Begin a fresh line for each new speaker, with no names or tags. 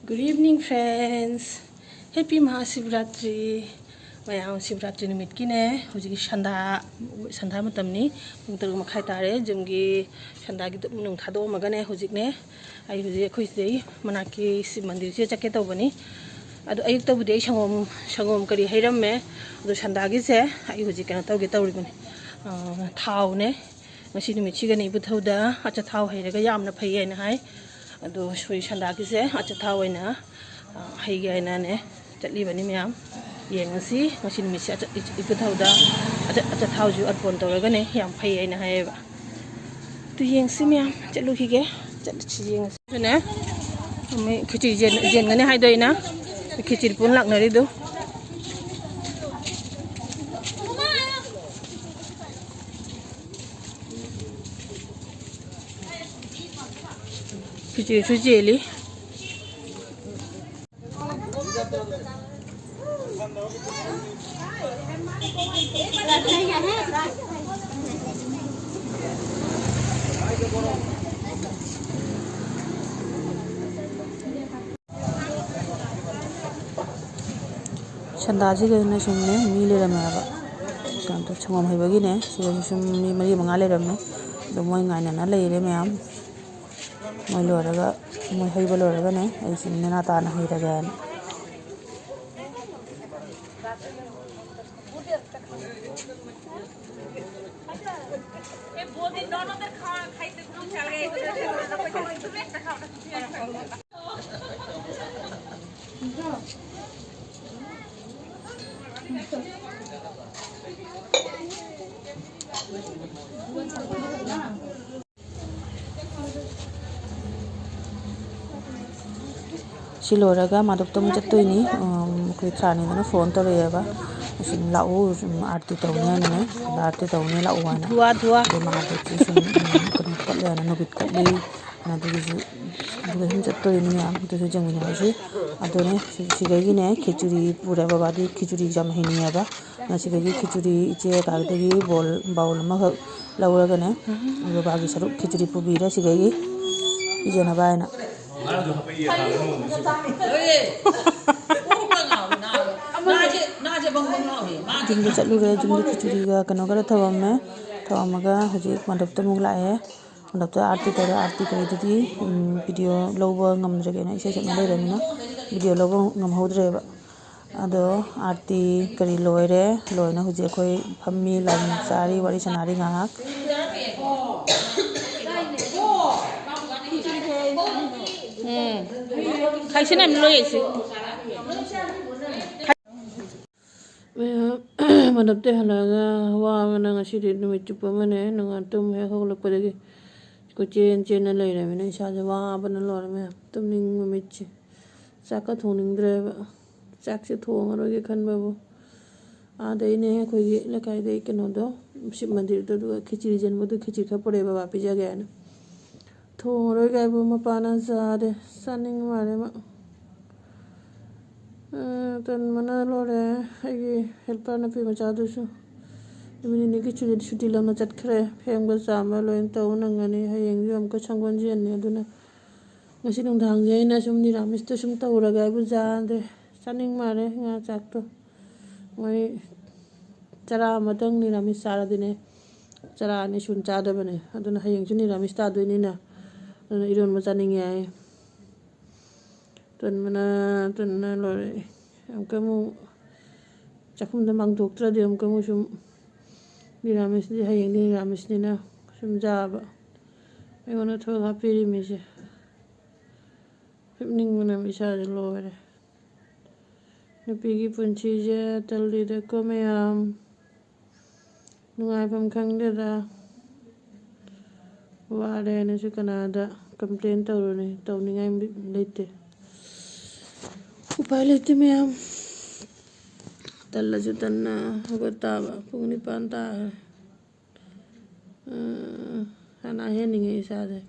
Good evening, friends. Happy Shivratri. Mayang Shivratri numit kine hujigi sandha matamni mungtaru makhai tare jumgi sandha gi nung thado magane hujikne ai huji khoi sei manaki shiv mandir se chake tawbani adu ayuk tabudi sangom kari hairamme adu sandha gi se ai huji kana tawge tawribani thao ne ngasi numit sigani bu thauda acha thao hairaga yamna phai na hai ado soi sandha gi se acha thao ina haiga ina ne chatli bani myam yengasi ngasi numit se acha ipu thauda acha thao ju arpon tawraga ne yam phai ina hai ba tu yengsi myam chatlu hige chatchi yengsi ne me khichiri jen ngane hai doina khichiri pun laknari do khichiri chu jeli sandhaji gane sumne mi le rame aba kan to changom hai bagi ne sum mi mari manga le rame do moi ngai na le re myam moi lo raga moi hai ba lo raga ne ai sim na ta na hai raga ne Siloraga madoktom jattoini koi trani na phone toreba sim lau arti tawne ne arti tawne lau wana dua ma de sum kan kalle na nobit kalle na de ju him jattoini am to ju jang ni ji adone sigagi ne khichuri pura baba di khichuri jam hini aba na sigagi khichuri je ka de gi baul ma lauraga ne baba gi saru khichuri pubira sigagi ijena baina jumdi chalure jumdi khichuri ga kano gara thawamaga hoji mandapta mugla e mandapta arti tara arti kari didi video loba ngamdrege na isa chakna le ramina video loba ngamhodre ba ado arti kari loina hoji khoi phammi lam sari wari sanari ngak खाइसेना मिलो ऐसे मनबते हलागा वा मना ngasi di numit chupa mane nanga tum he hogla padagi ko chen na lai ra mena isa ja wa bana lor me tum ning numit chi saka thoning dre ba sak se thong ro ge khan ba bo a dei ne ko ge la kai dei keno do shiv mandir do khichiri jen bo do khichiri kha pore ba pi ja ga na thong ro ga bo ma pa na sa de saning mare ma tan mana lore ai helper na pi ma cha du su imini ne ki chuti la na chat khre pheng ba sa ma loin taw na ngani hayeng jom ko changwan ji ne aduna ngasi nung dhang je na sum ni ramis to sum taw ra ga bu ja de saning mare nga chak to mai chara madang ni ramis sara dine chara ni sun cha da bane aduna hayeng chu ni ramis ta do ni na iron ma chaning ai tan na lore am kamu chakum da mang doktra de am kamu sum niramis di hayeng niramis ni na sum jaba ai gona thol happy mi je ning mana bisa de lore nupigi punchi je talli de ko me am nungai pham khang de da wa de ne su kanada complain tawningai leite upai leite me am talla ju tanna hogota ba pungni panta ana he ningai sa de